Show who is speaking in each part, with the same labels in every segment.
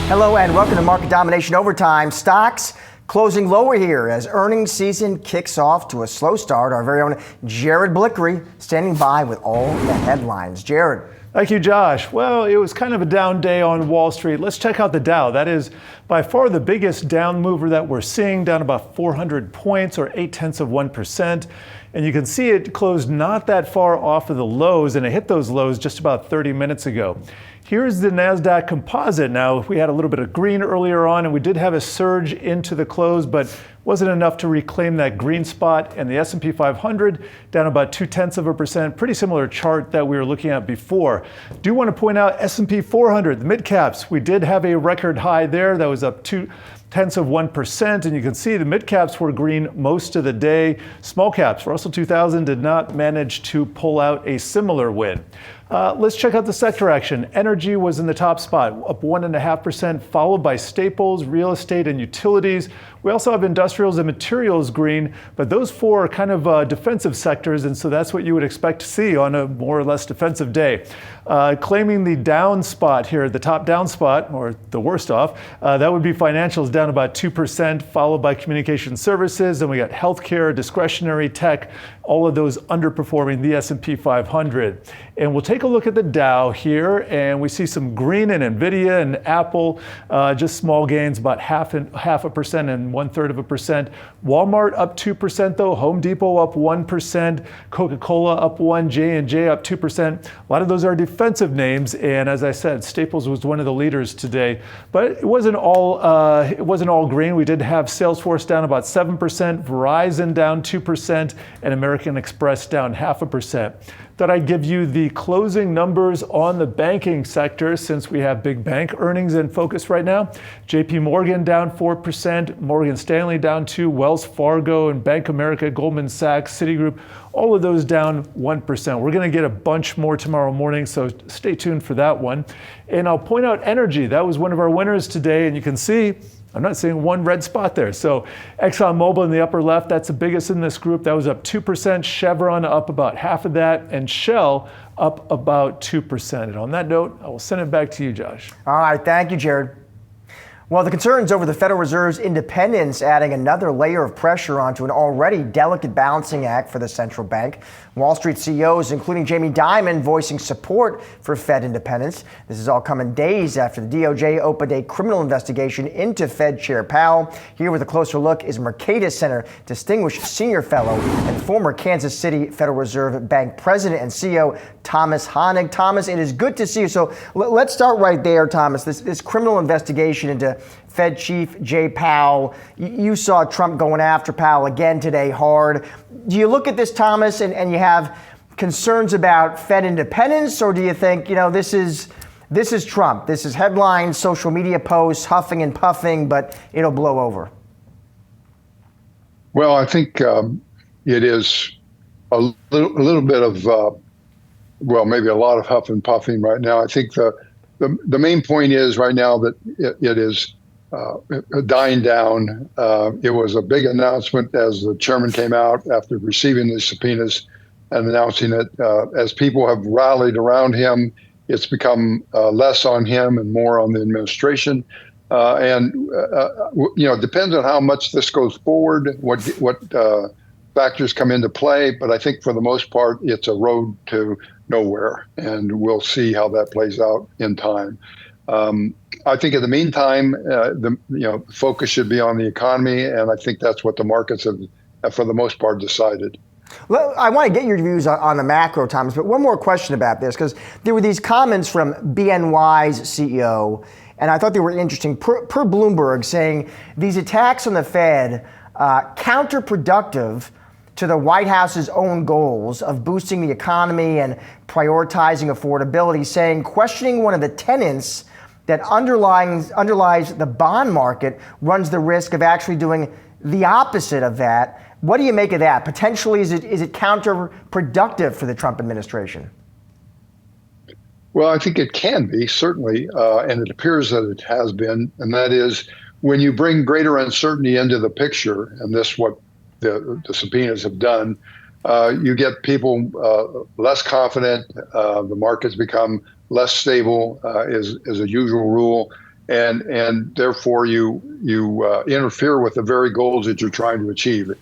Speaker 1: Hello and welcome to Market Domination Overtime. Stocks closing lower here as earnings season kicks off to a slow start. Our very own Jared Blickery standing by with all the headlines. Jared.
Speaker 2: Thank you, Josh. Well, it was kind of a down day on Wall Street. Let's check out the Dow. That is by far the biggest down mover that we're seeing, down about 400 points or 0.8%. And you can see it closed not that far off of the lows, and it hit those lows just about 30 minutes ago. Here's the NASDAQ composite. Now, we had a little bit of green earlier on, and we did have a surge into the close, but wasn't enough to reclaim that green spot. And the S&P 500 down about 0.2%, pretty similar chart that we were looking at before. Do want to point out S&P 400, the mid caps, we did have a record high there that was up 0.2%, and you can see the mid caps were green most of the day. Small caps, Russell 2000 did not manage to pull out a similar win. Let's check out the sector action. Energy was in the top spot, up 1.5%, followed by staples, real estate, and utilities. We also have industrials and materials green, but those four are kind of defensive sectors, and so that's what you would expect to see on a more or less defensive day. Claiming the down spot here, the top down spot, or the worst off, that would be financials down about 2%, followed by communication services, and we got healthcare, discretionary tech, all of those underperforming the S&P 500. And we'll take a look at the Dow here, and we see some green in NVIDIA and Apple, just small gains, about half a percent and 1/3%. Walmart up 2% though, Home Depot up 1%, Coca-Cola up 1%, J&J up 2%. A lot of those are defensive names, and as I said, Staples was one of the leaders today. But it wasn't all green. We did have Salesforce down about 7%, Verizon down 2%, and American Express down 0.5%. Thought I'd give you the closing numbers on the banking sector since we have big bank earnings in focus right now. JP Morgan down 4%, Morgan Stanley down 2%, Wells Fargo and Bank of America, Goldman Sachs, Citigroup, all of those down 1%. We're going to get a bunch more tomorrow morning, so stay tuned for that one. And I'll point out energy. That was one of our winners today, and you can see I'm not seeing one red spot there. So ExxonMobil in the upper left, that's the biggest in this group. That was up 2%. Chevron up about half of that. And Shell up about 2%. And on that note, I will send it back to you, Josh.
Speaker 1: All right. Thank you, Jared. Well, the concerns over the Federal Reserve's independence adding another layer of pressure onto an already delicate balancing act for the central bank. Wall Street CEOs, including Jamie Dimon, voicing support for Fed independence. This is all coming days after the DOJ opened a criminal investigation into Fed Chair Powell. Here with a closer look is Mercatus Center Distinguished Senior Fellow and former Kansas City Federal Reserve Bank President and CEO Thomas Hoenig. Thomas, it is good to see you. So let's start right there, Thomas. This criminal investigation into Fed Chief Jay Powell. You saw Trump going after Powell again today hard. Do you look at this, Thomas, and you have concerns about Fed independence, or do you think, this is Trump? This is headlines, social media posts, huffing and puffing, but it'll blow over?
Speaker 3: Well, I think it is a little bit of, maybe a lot of huff and puffing right now. I think the main point is right now that it is dying down. It was a big announcement as the chairman came out after receiving the subpoenas and announcing it. As people have rallied around him, it's become less on him and more on the administration. It depends on how much this goes forward, what factors come into play. But I think for the most part, it's a road to nowhere, and we'll see how that plays out in time. I think in the meantime, the focus should be on the economy, and I think that's what the markets have, for the most part, decided.
Speaker 1: Well, I want to get your views on the macro, Thomas, but one more question about this, because there were these comments from BNY's CEO, and I thought they were interesting, per Bloomberg, saying these attacks on the Fed counterproductive to the White House's own goals of boosting the economy and prioritizing affordability, saying questioning one of the tenets that underlies the bond market runs the risk of actually doing the opposite of that. What do you make of that? Potentially, is it counterproductive for the Trump administration?
Speaker 3: Well, I think it can be, certainly, and it appears that it has been, and that is when you bring greater uncertainty into the picture, and this is what the subpoenas have done, you get people less confident, the markets become less stable, is a usual rule, and therefore you interfere with the very goals that you're trying to achieve.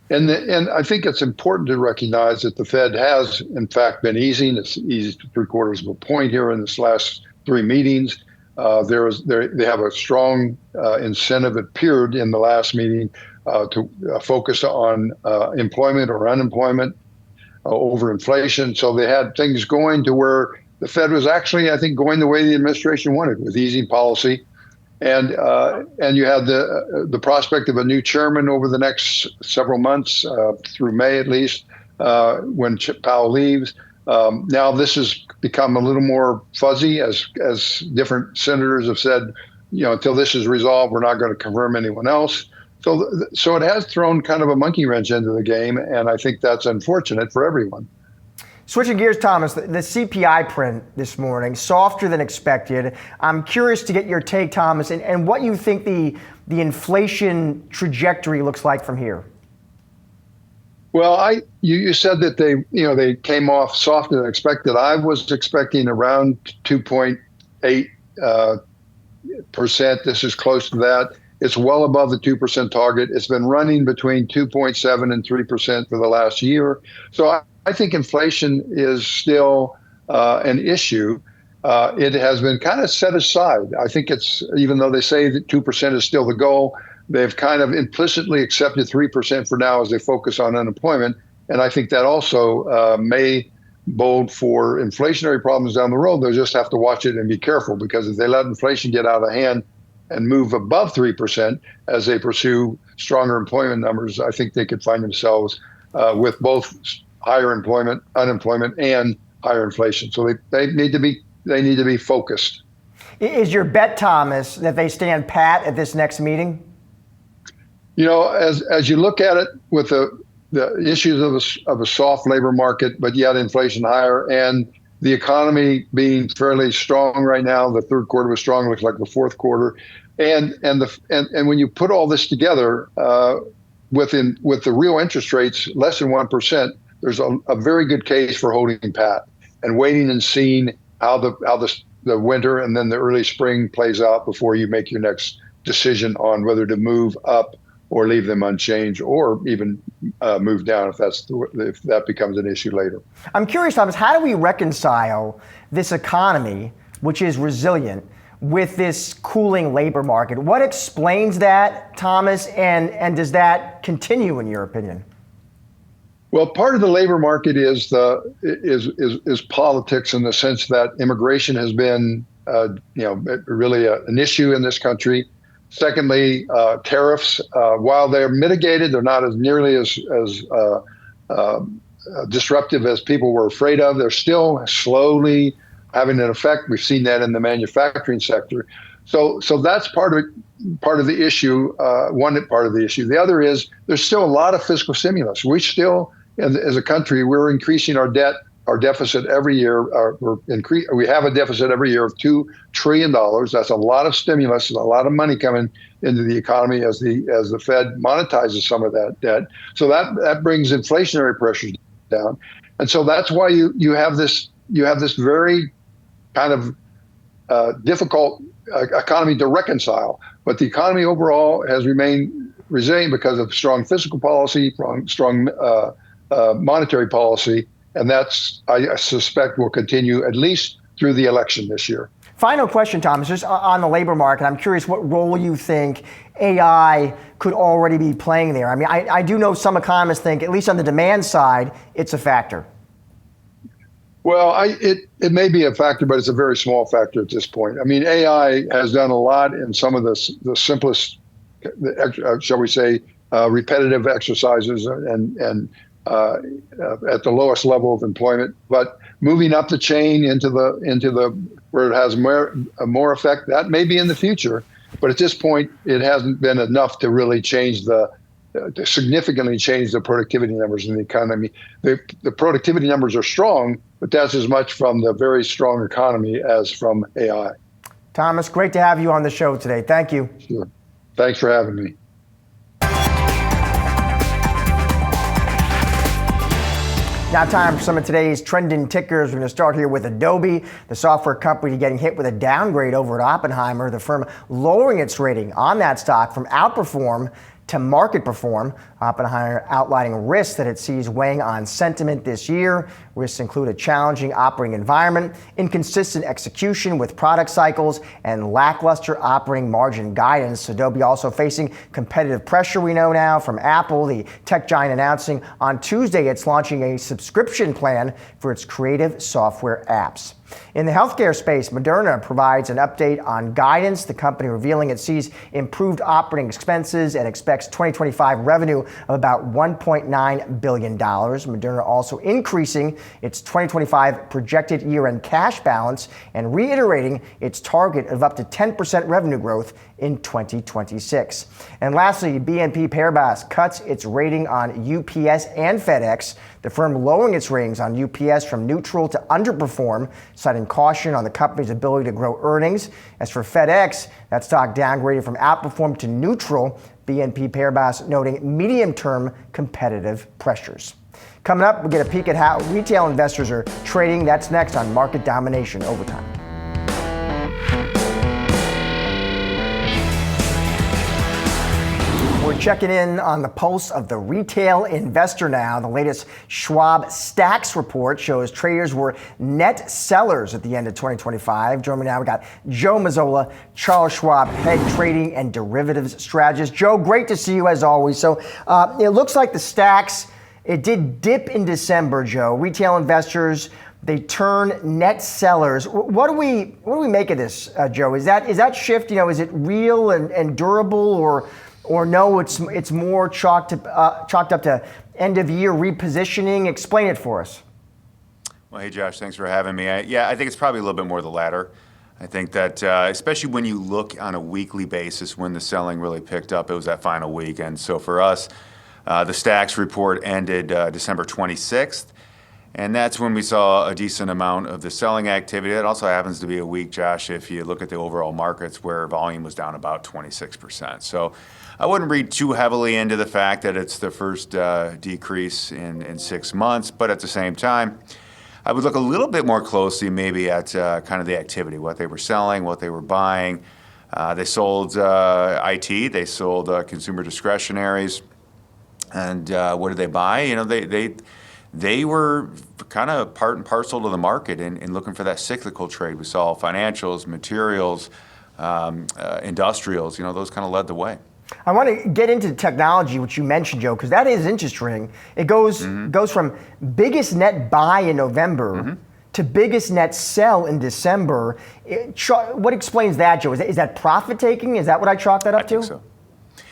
Speaker 3: And I think it's important to recognize that the Fed has, in fact, been easing. It's eased 3/4 of a point here in this last 3 meetings. They have a strong incentive, it appeared in the last meeting, to focus on employment or unemployment over inflation. So they had things going to where the Fed was actually, I think, going the way the administration wanted with easing policy. And you had the prospect of a new chairman over the next several months, through May at least, when Powell leaves. Now this has become a little more fuzzy as different senators have said, until this is resolved, we're not going to confirm anyone else. So it has thrown kind of a monkey wrench into the game, and I think that's unfortunate for everyone.
Speaker 1: Switching gears, Thomas, the CPI print this morning, softer than expected. I'm curious to get your take, Thomas, and what you think the inflation trajectory looks like from here.
Speaker 3: Well, you said that they came off softer than expected. I was expecting around 2.8%. This is close to that. It's well above the 2% target. It's been running between 2.7 and 3% for the last year. So I think inflation is still an issue. It has been kind of set aside. I think even though they say that 2% is still the goal, they've kind of implicitly accepted 3% for now as they focus on unemployment. And I think that also may bode for inflationary problems down the road. They'll just have to watch it and be careful, because if they let inflation get out of hand and move above 3% as they pursue stronger employment numbers, I think they could find themselves with both higher unemployment, and higher inflation. So they need to be focused.
Speaker 1: Is your bet, Thomas, that they stand pat at this next meeting?
Speaker 3: As you look at it with the issues of a soft labor market, but yet inflation higher, and the economy being fairly strong right now, the third quarter was strong, looks like the fourth quarter, and when you put all this together, with the real interest rates less than 1%, there's a very good case for holding pat and waiting and seeing how the winter and then the early spring plays out before you make your next decision on whether to move up or leave them unchanged, or even move down if that becomes an issue later.
Speaker 1: I'm curious, Thomas, how do we reconcile this economy, which is resilient, with this cooling labor market? What explains that, Thomas, and does that continue in your opinion?
Speaker 3: Well, part of the labor market is politics, in the sense that immigration has been, really an issue in this country. Secondly, tariffs, while they're mitigated, they're not as nearly as disruptive as people were afraid of. They're still slowly having an effect. We've seen that in the manufacturing sector. So that's part of the issue. One part of the issue. The other is there's still a lot of fiscal stimulus. We still, as a country, we're increasing our deficit every year. We have a deficit every year of $2 trillion. That's a lot of stimulus and a lot of money coming into the economy as the Fed monetizes some of that debt. So that brings inflationary pressures down, and so that's why you have this very kind of difficult economy to reconcile. But the economy overall has remained resilient because of strong fiscal policy, strong monetary policy. And that's, I suspect, will continue at least through the election this year.
Speaker 1: Final question, Thomas, just on the labor market. I'm curious what role you think AI could already be playing there. I mean, I do know some economists think, at least on the demand side, it's a factor.
Speaker 3: Well, it may be a factor, but it's a very small factor at this point. I mean, AI has done a lot in some of the simplest, shall we say, repetitive exercises and at the lowest level of employment, but moving up the chain into the where it has more effect, that may be in the future. But at this point, it hasn't been enough to really to significantly change the productivity numbers in the economy. The productivity numbers are strong, but that's as much from the very strong economy as from AI.
Speaker 1: Thomas, great to have you on the show today. Thank you.
Speaker 3: Sure. Thanks for having me.
Speaker 1: Now time for some of today's trending tickers. We're going to start here with Adobe, the software company getting hit with a downgrade over at Oppenheimer. The firm lowering its rating on that stock from outperform to market perform. Oppenheimer outlining risks that it sees weighing on sentiment this year. Risks include a challenging operating environment, inconsistent execution with product cycles, and lackluster operating margin guidance. Adobe also facing competitive pressure, we know now, from Apple, the tech giant announcing on Tuesday it's launching a subscription plan for its creative software apps. In the healthcare space, Moderna provides an update on guidance, the company revealing it sees improved operating expenses and expects 2025 revenue of about $1.9 billion. Moderna also increasing its 2025 projected year-end cash balance and reiterating its target of up to 10% revenue growth in 2026. And lastly, BNP Paribas cuts its rating on UPS and FedEx, the firm lowering its ratings on UPS from neutral to underperform, citing caution on the company's ability to grow earnings. As for FedEx, that stock downgraded from outperform to neutral, BNP Paribas noting medium-term competitive pressures. Coming up, we'll get a peek at how retail investors are trading. That's next on Market Domination Overtime. We're checking in on the pulse of the retail investor now. The latest Schwab Stacks report shows traders were net sellers at the end of 2025. Joining me now, we got Joe Mazzola, Charles Schwab, head trading and derivatives strategist. Joe, great to see you as always. So it looks like the Stacks, it did dip in December, Joe. Retail investors, they turn net sellers. What do we make of this, Joe? Is that shift, is it real and durable, or no, it's more chalked up to end of year repositioning? Explain it for us.
Speaker 4: Well, hey Josh, thanks for having me. I think it's probably a little bit more the latter. I think that especially when you look on a weekly basis, when the selling really picked up, it was that final week. And so for us, the Stacks report ended December 26th. And that's when we saw a decent amount of the selling activity. It also happens to be a week, Josh, if you look at the overall markets where volume was down about 26%. So I wouldn't read too heavily into the fact that it's the first decrease in 6 months. But at the same time, I would look a little bit more closely maybe at kind of the activity, what they were selling, what they were buying. They sold IT, they sold consumer discretionaries. And what did they buy? They were kind of part and parcel to the market in looking for that cyclical trade. We saw financials, materials, industrials, those kind of led the way.
Speaker 1: I want to get into technology, which you mentioned, Joe, because that is interesting. It goes from biggest net buy in November to biggest net sell in December. What explains that, Joe? Is that profit taking? Is that what I chalk that up to?
Speaker 4: I think so.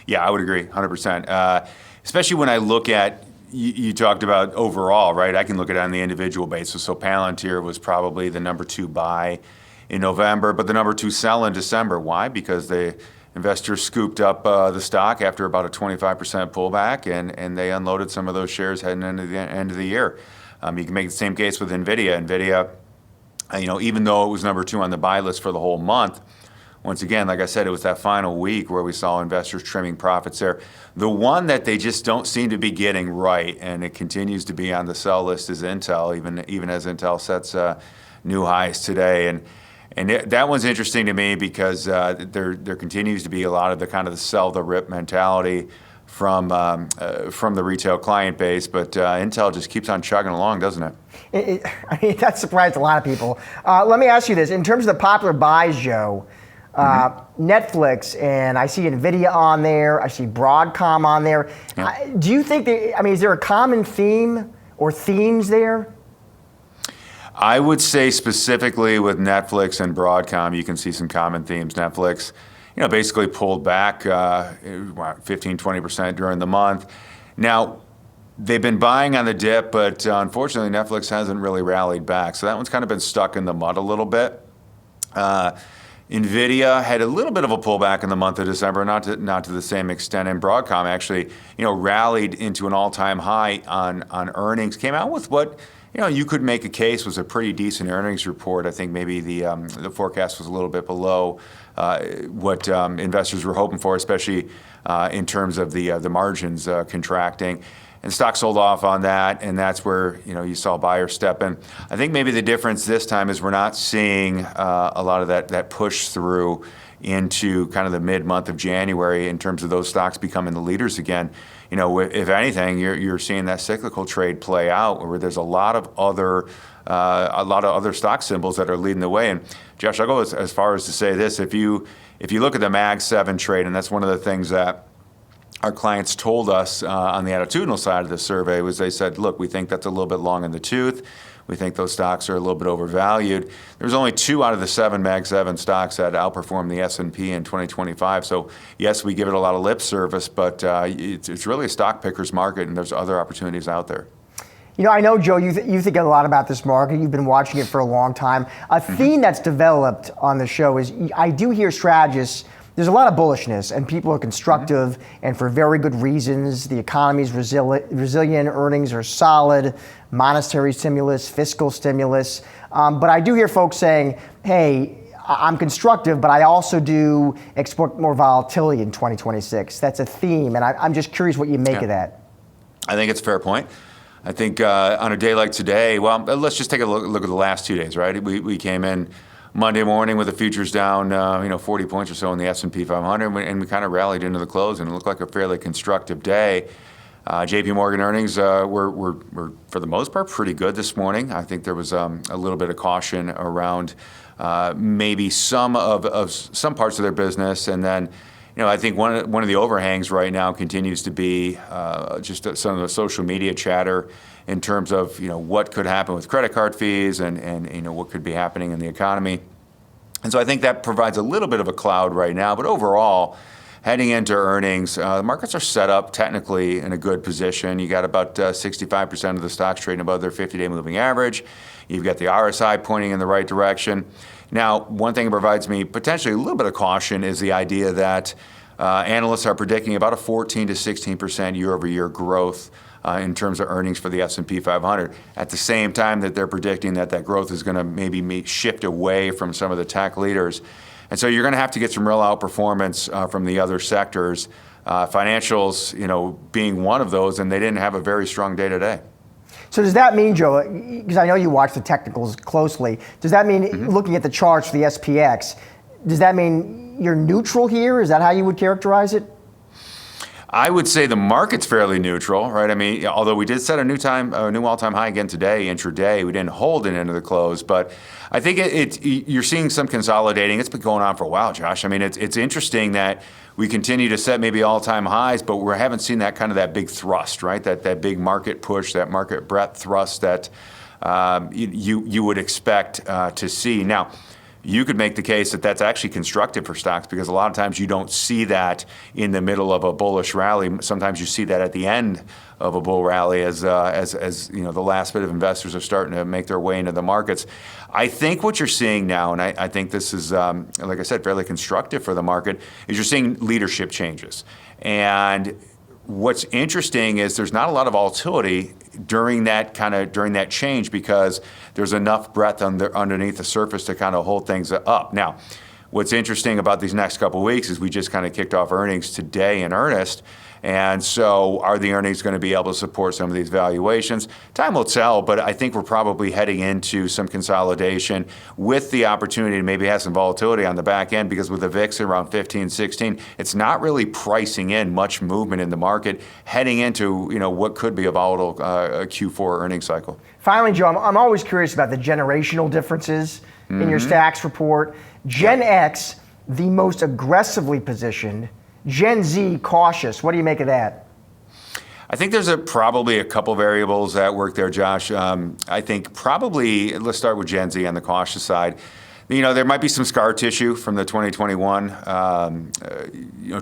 Speaker 4: Yeah, I would agree, 100%. Especially when I look at, you talked about overall, right? I can look at it on the individual basis. So Palantir was probably the number 2 buy in November, but the number 2 sell in December. Why? Because the investors scooped up the stock after about a 25% pullback, and they unloaded some of those shares heading into the end of the year. You can make the same case with NVIDIA. NVIDIA, even though it was number 2 on the buy list for the whole month, once again, like I said, it was that final week where we saw investors trimming profits there. The one that they just don't seem to be getting right, and it continues to be on the sell list, is Intel, even as Intel sets new highs today. And that one's interesting to me because there continues to be a lot of the kind of the sell the rip mentality from the retail client base, but Intel just keeps on chugging along, doesn't it?
Speaker 1: That surprised a lot of people. Let me ask you this: in terms of the popular buys, Joe. Netflix, and I see NVIDIA on there, I see Broadcom on there. Yeah. Do you think is there a common theme or themes there?
Speaker 4: I would say specifically with Netflix and Broadcom, you can see some common themes. Netflix, basically pulled back 15-20% during the month. Now, they've been buying on the dip, but unfortunately, Netflix hasn't really rallied back. So that one's kind of been stuck in the mud a little bit. NVIDIA had a little bit of a pullback in the month of December, not to the same extent. And Broadcom actually, rallied into an all-time high on earnings. Came out with what, you could make a case was a pretty decent earnings report. I think maybe the forecast was a little bit below what investors were hoping for, especially in terms of the margins contracting. and stock sold off on that, and that's where you saw buyers step in. I think maybe the difference this time is we're not seeing a lot of that push through into kind of the mid-month of January in terms of those stocks becoming the leaders again. If anything, you're seeing that cyclical trade play out where there's a lot of other stock symbols that are leading the way. And Josh, I'll go as far as to say this: if you look at the Mag 7 trade, and that's one of the things that our clients told us on the attitudinal side of the survey, was they said, look, we think that's a little bit long in the tooth. We think those stocks are a little bit overvalued. There's only 2 out of the 7 Mag 7 stocks that outperformed the S&P in 2025. So yes, we give it a lot of lip service, but it's really a stock picker's market, and there's other opportunities out there.
Speaker 1: I know, Joe, you think a lot about this market. You've been watching it for a long time. A theme that's developed on the show is I do hear strategists, there's a lot of bullishness, and people are constructive, and for very good reasons. The economy's resilient, earnings are solid, monetary stimulus, fiscal stimulus. But I do hear folks saying, hey, I'm constructive, but I also do expect more volatility in 2026. That's a theme, and I'm just curious what you make of that.
Speaker 4: I think it's a fair point. I think on a day like today, well, let's just take a look at the last 2 days, right? We came in Monday morning with the futures down, 40 points or so in the S&P 500, and we kind of rallied into the close, and it looked like a fairly constructive day. J.P. Morgan earnings were for the most part pretty good this morning. I think there was a little bit of caution around maybe some parts of their business, and then I think one of the overhangs right now continues to be just some of the social media chatter in terms of what could happen with credit card fees and what could be happening in the economy. And so I think that provides a little bit of a cloud right now. But overall, heading into earnings, the markets are set up technically in a good position. You got about 65% of the stocks trading above their 50-day moving average. You've got the RSI pointing in the right direction. Now, one thing that provides me potentially a little bit of caution is the idea that analysts are predicting about a 14 to 16% year-over-year growth in terms of earnings for the S&P 500. At the same time that they're predicting that growth is going to maybe shift away from some of the tech leaders. And so you're going to have to get some real outperformance from the other sectors. Financials, being one of those, and they didn't have a very strong day today.
Speaker 1: So does that mean, Joe, because I know you watch the technicals closely, does that mean, looking at the charts for the SPX, does that mean you're neutral here? Is that how you would characterize it?
Speaker 4: I would say the market's fairly neutral, right? I mean, although we did set a new all-time high again today, intraday, we didn't hold it into the close, but I think you're seeing some consolidating. It's been going on for a while, Josh. I mean, it's interesting that we continue to set maybe all-time highs, but we haven't seen that big thrust, right? That big market push, that market breadth thrust that you would expect to see. Now, you could make the case that that's actually constructive for stocks, because a lot of times you don't see that in the middle of a bullish rally. Sometimes you see that at the end of a bull rally as the last bit of investors are starting to make their way into the markets. I think what you're seeing now, and I think this is, like I said, fairly constructive for the market, is you're seeing leadership changes. And what's interesting is there's not a lot of volatility during that change, because there's enough breadth underneath the surface to kind of hold things up. Now, what's interesting about these next couple of weeks is we just kind of kicked off earnings today in earnest. And so are the earnings going to be able to support some of these valuations? Time will tell, but I think we're probably heading into some consolidation with the opportunity to maybe have some volatility on the back end, because with the VIX around 15, 16, it's not really pricing in much movement in the market heading into what could be a volatile Q4 earnings cycle.
Speaker 1: Finally, Joe, I'm always curious about the generational differences in your stacks report. Gen X, the most aggressively positioned. Gen Z, cautious. What do you make of that?
Speaker 4: I think there's probably a couple variables at work there, Josh. I think probably, let's start with Gen Z on the cautious side. There might be some scar tissue from the 2021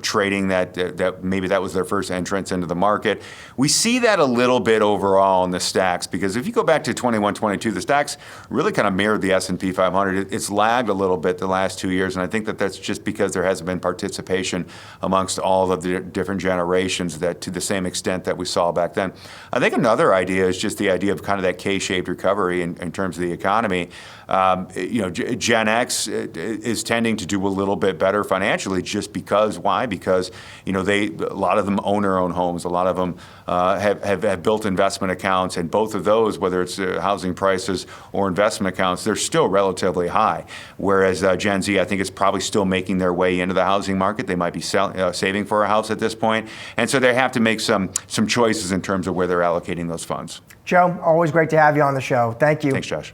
Speaker 4: trading that maybe that was their first entrance into the market. We see that a little bit overall in the stacks, because if you go back to 21, 22, the stacks really kind of mirrored the S&P 500. It's lagged a little bit the last 2 years, and I think that's just because there hasn't been participation amongst all of the different generations that to the same extent that we saw back then. I think another idea is just the idea of kind of that K-shaped recovery in terms of the economy. Gen X is tending to do a little bit better financially, just because. Why? Because a lot of them own their own homes. A lot of them have built investment accounts, and both of those, whether it's housing prices or investment accounts, they're still relatively high. Whereas Gen Z, I think, is probably still making their way into the housing market. They might be saving for a house at this point, and so they have to make some choices in terms of where they're allocating those funds.
Speaker 1: Joe, always great to have you on the show. Thank you.
Speaker 4: Thanks, Josh.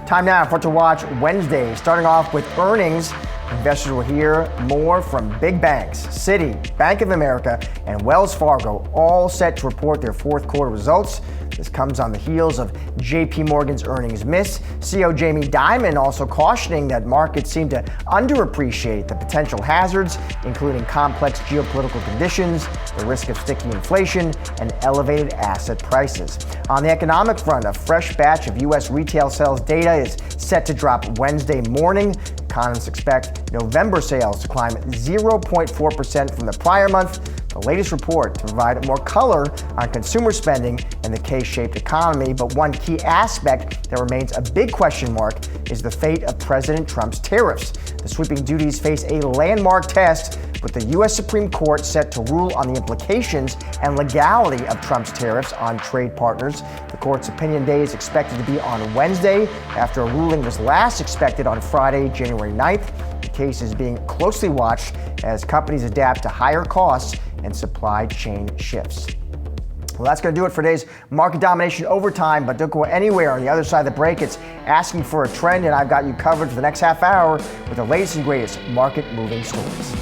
Speaker 1: Time now for To Watch Wednesday. Starting off with earnings, investors will hear more from big banks. Citi, Bank of America, and Wells Fargo all set to report their fourth quarter results. This comes on the heels of JP Morgan's earnings miss. CEO Jamie Dimon also cautioning that markets seem to underappreciate the potential hazards, including complex geopolitical conditions, the risk of sticky inflation, and elevated asset prices. On the economic front, a fresh batch of U.S. retail sales data is set to drop Wednesday morning. Economists expect November sales to climb 0.4% from the prior month, the latest report to provide more color on consumer spending and the K-shaped economy. But one key aspect that remains a big question mark is the fate of President Trump's tariffs. The sweeping duties face a landmark test, with the U.S. Supreme Court set to rule on the implications and legality of Trump's tariffs on trade partners. The court's opinion day is expected to be on Wednesday, after a ruling was last expected on Friday, January 9th. The case is being closely watched as companies adapt to higher costs and supply chain shifts. Well, that's going to do it for today's Market Domination Overtime, but don't go anywhere. On the other side of the break, it's asking for a trend, and I've got you covered for the next half hour with the latest and greatest market-moving stories.